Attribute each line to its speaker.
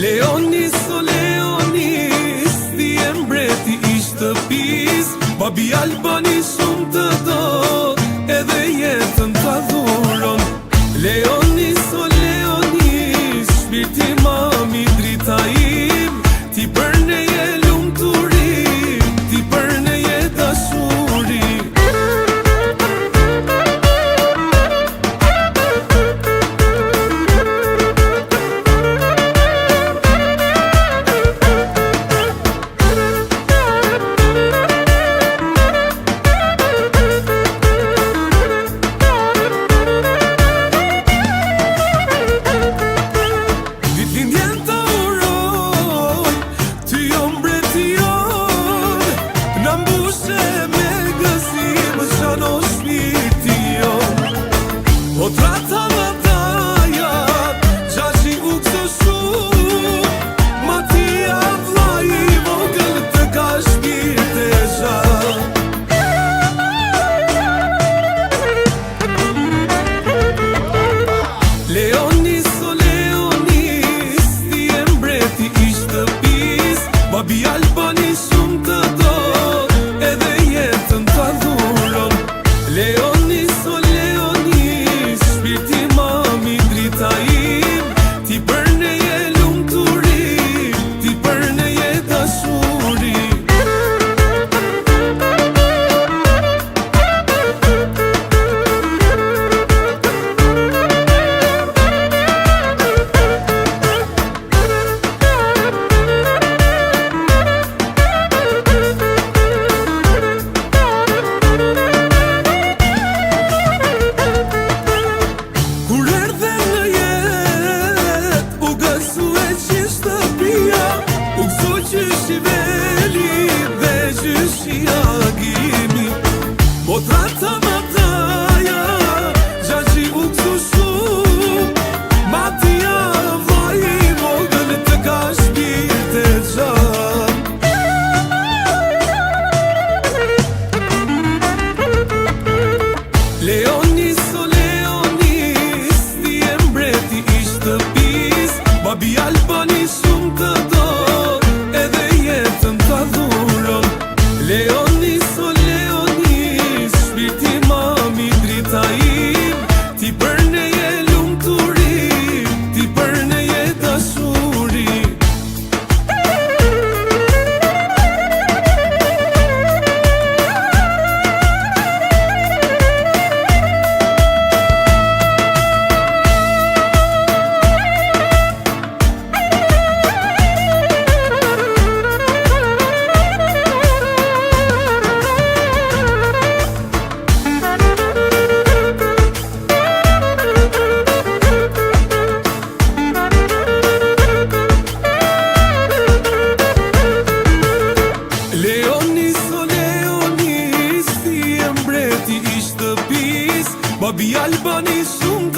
Speaker 1: Leonis o Leonis, ti e mbreti i shtëpis. Babi Albani shumë të do, edhe jetën të dhuron. Leonis o Leonis, shpirti mami drita im. Ti për ne je lumturi, ti për ne je dashuri. O trata më dajat, gjashi u kësë shumë. Ma tia vlaj i vogël të ka shpirt e zhat. Leonis o Leonis, ti e mbreti i shtëpis. Babi Albani shumë të do, edhe jetën të dhuron. Leonis o Leonis, shpirti mami drita im. Ti për ne je lumturi, ti për ne je dashuri. O trata më daja, gjashi u kësu shumë. Ma tia vlaj i vogël të ka shpirt e zhat. Leonis o Leonis, ti e mbreti i shtëpis. Babi Albani shumë të do, edhe jetën të dhuron. Leonis o Leonis, shpirti mami drita im. Ti për ne je lumturi, ti për ne je dashuri. Babi Albani shumë